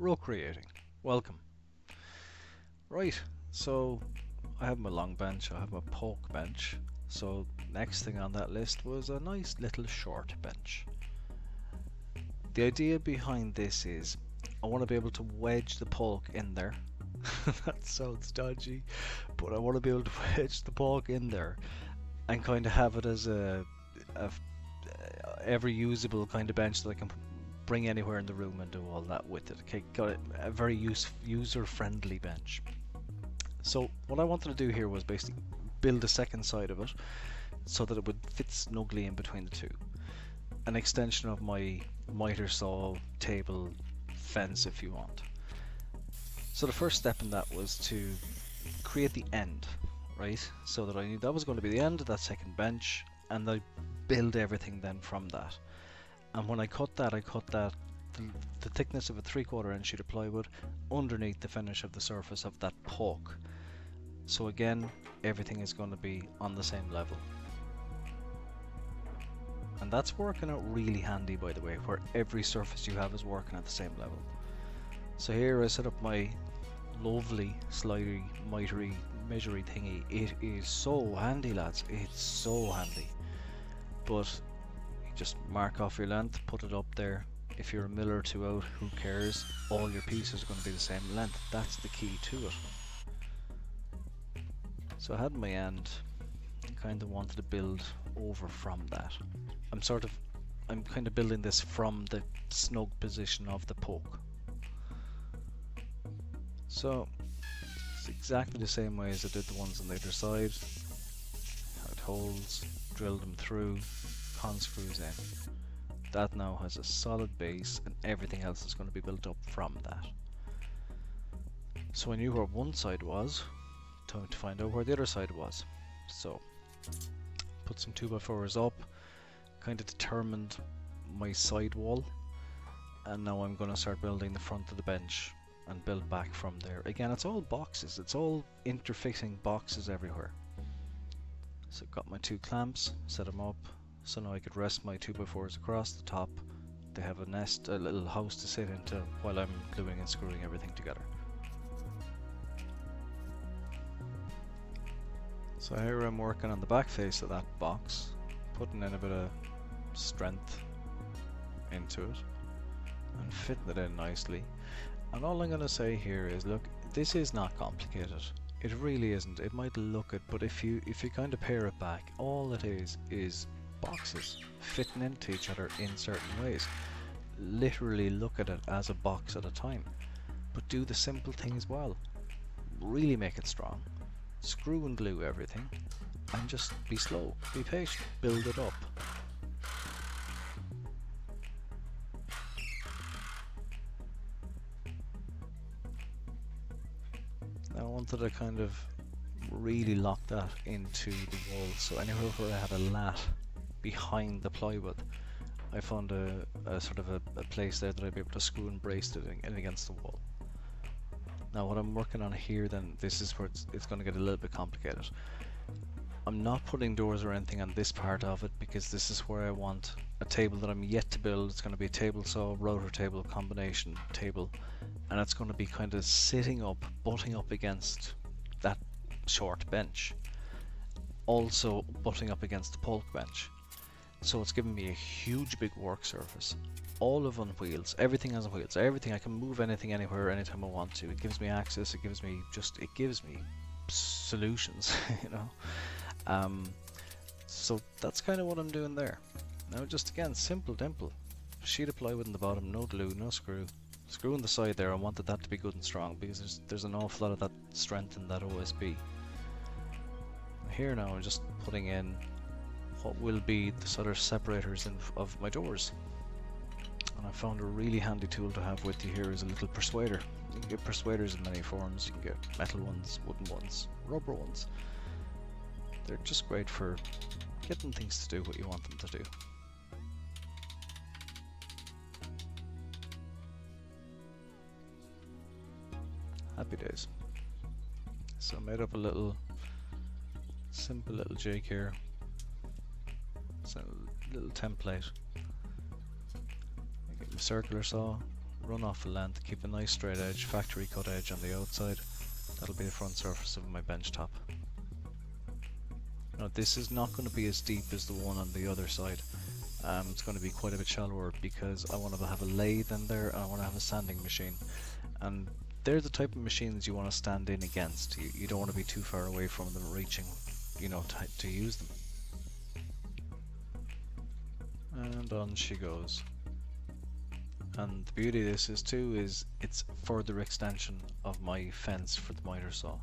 Ro.creating. Welcome. Right, so I have my long bench, I have my poke bench. So next thing on that list was a nice little short bench. The idea behind this is I want to be able to wedge the poke in there. That sounds dodgy, but I want to be able to wedge the poke in there and kind of have it as a ever usable kind of bench that I can bring anywhere in the room and do all that with it. Okay, got it. A very user-friendly bench. So what I wanted to do here was basically build a second side of it so that it would fit snugly in between the two. An extension of my mitre saw table fence, if you want. So the first step in that was to create the end, right? So that I knew that was going to be the end of that second bench, and I build everything then from that. And when I cut that the thickness of a 3/4 inch sheet of plywood underneath the finish of the surface of that poke. So again, everything is going to be on the same level. And that's working out really handy, by the way, where every surface you have is working at the same level. So here I set up my lovely slidery, mitery, measury thingy. It is so handy, lads. It's so handy. But you just mark off your length, put it up there. If you're a mil or two out, who cares? All your pieces are going to be the same length. That's the key to it. So I had my end and kind of wanted to build over from that. I'm kind of building this from the snug position of the poke. So it's exactly the same way as I did the ones on the other side. Had holes, drilled them through, con screws in. That now has a solid base, and everything else is going to be built up from that. So I knew where one side was, time to find out where the other side was. So put some 2x4s up, kind of determined my side wall, and now I'm going to start building the front of the bench and build back from there. Again, it's all boxes, it's all interfixing boxes everywhere. So I've got my two clamps, set them up, so now I could rest my 2x4s across the top. They have a nest, a little house to sit into while I'm gluing and screwing everything together. So here I'm working on the back face of that box, putting in a bit of strength into it and fitting it in nicely. And all I'm going to say here is, look, this is not complicated. It really isn't. It might look it, but if you kind of pare it back, all it is boxes fitting into each other in certain ways. Literally look at it as a box at a time, but do the simple things well. Really make it strong. Screw and glue everything, and just be slow, be patient, build it up. Now I wanted to kind of really lock that into the wall, so anywhere where I had a lat behind the plywood, I found a sort of a place there that I'd be able to screw and brace it in against the wall. Now what I'm working on here then, this is where it's going to get a little bit complicated. I'm not putting doors or anything on this part of it because this is where I want a table that I'm yet to build. It's going to be a table saw, router table, combination table, and it's going to be kind of sitting up, butting up against that short bench. Also butting up against the poke bench. So it's giving me a huge big work surface. All of on wheels, everything is on wheels, everything. I can move anything anywhere anytime I want to. It gives me access, it gives me solutions, you know. So that's kind of what I'm doing there. Now just again, simple dimple. Sheet of plywood in the bottom, no glue, no screw. Screw on the side there, I wanted that to be good and strong because there's an awful lot of that strength in that OSB. Here now I'm just putting in what will be the sort of separators of my doors. And I found a really handy tool to have with you here is a little persuader. You can get persuaders in many forms. You can get metal ones, wooden ones, rubber ones. They're just great for getting things to do what you want them to do. Happy days. So I made up a simple little jig here. It's a little template. I get my circular saw, run off a length, keep a nice straight edge, factory cut edge on the outside. That'll be the front surface of my bench top. Now this is not going to be as deep as the one on the other side. It's going to be quite a bit shallower because I want to have a lathe in there and I want to have a sanding machine. And they're the type of machines you want to stand in against. You don't want to be too far away from them reaching, you know, to use them. And on she goes. And the beauty of this is too is it's further extension of my fence for the miter saw.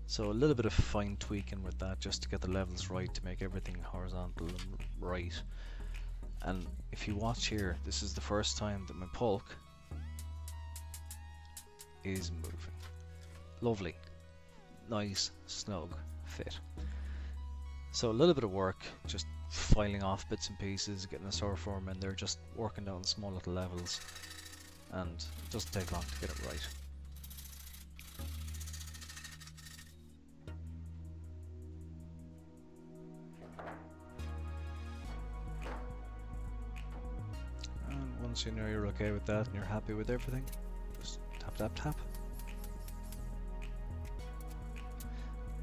So a little bit of fine tweaking with that just to get the levels right, to make everything horizontal and right. And if you watch here, this is the first time that my pulk is moving. Lovely, nice, snug fit. So a little bit of work, just filing off bits and pieces, getting a saw form in there, just working down small little levels, and it doesn't take long to get it right. And once you know you're okay with that and you're happy with everything, just tap tap tap.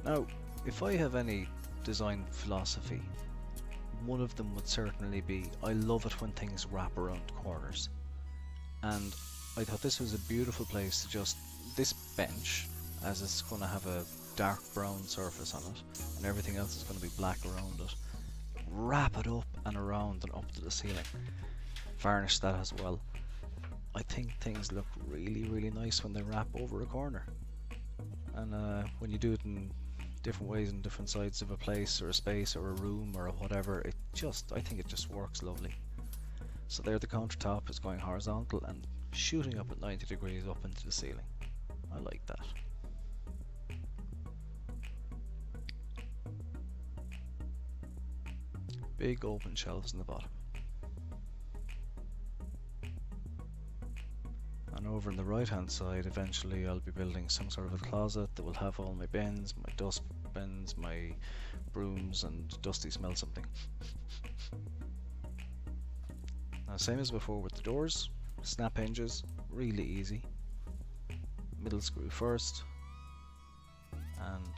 Now, if I have any design philosophy, one of them would certainly be I love it when things wrap around corners, and I thought this was a beautiful place to just, this bench, as it's going to have a dark brown surface on it and everything else is going to be black around it, wrap it up and around and up to the ceiling, varnish that as well. I think things look really nice when they wrap over a corner, and when you do it in different ways in different sides of a place or a space or a room or whatever, it just, I think it just works lovely. So there the countertop is going horizontal and shooting up at 90 degrees up into the ceiling. I like that. Big open shelves in the bottom. And over on the right hand side, eventually I'll be building some sort of a closet that will have all my bins, my dust bins, my brooms, and Dusty smell something. Now, same as before with the doors, snap hinges, really easy. Middle screw first, and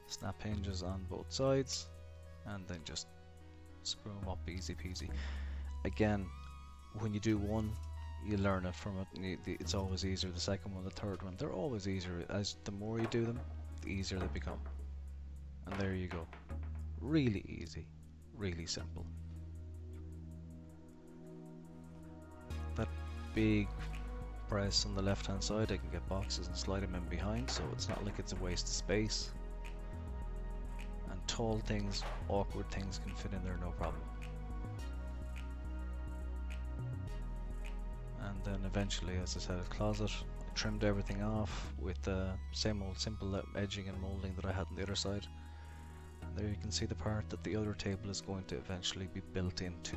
snap hinges on both sides, and then just screw them up easy peasy. Again, when you do one, you learn it from it. It's always easier. The second one, the third one, they're always easier. As the more you do them, the easier they become. And there you go. Really easy, really simple. That big press on the left hand side, I can get boxes and slide them in behind, so it's not like it's a waste of space. And tall things, awkward things can fit in there no problem. And then eventually, as I said, a closet. I trimmed everything off with the same old simple edging and moulding that I had on the other side. And there you can see the part that the other table is going to eventually be built into.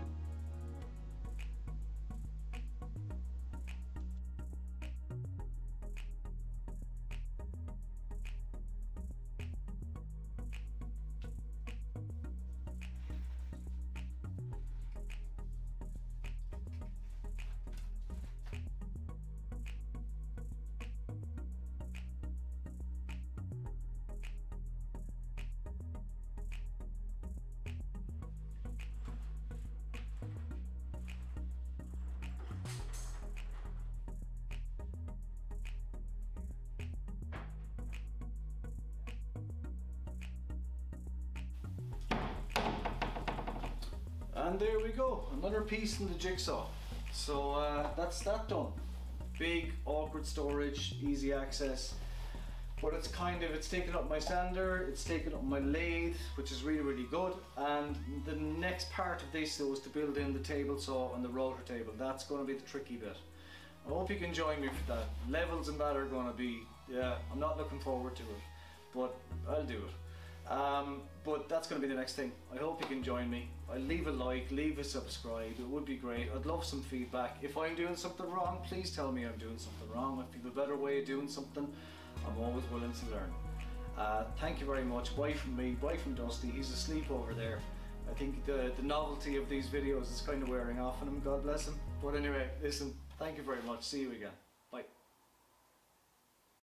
And there we go, another piece in the jigsaw. So that's that done. Big, awkward storage, easy access. But it's taken up my sander, it's taken up my lathe, which is really good. And the next part of this though is to build in the table saw and the rotor table. That's going to be the tricky bit. I hope you can join me for that. Levels and that are going to be, yeah, I'm not looking forward to it, but I'll do it. But that's going to be the next thing. I hope you can join me. Leave a like, leave a subscribe, it would be great. I'd love some feedback. If I'm doing something wrong, please tell me I'm doing something wrong. If you have a better way of doing something, I'm always willing to learn. Thank you very much. Bye from me, bye from Dusty. He's asleep over there. I think the novelty of these videos is kind of wearing off on him, God bless him. But anyway, listen, Thank you very much. See you again. Bye.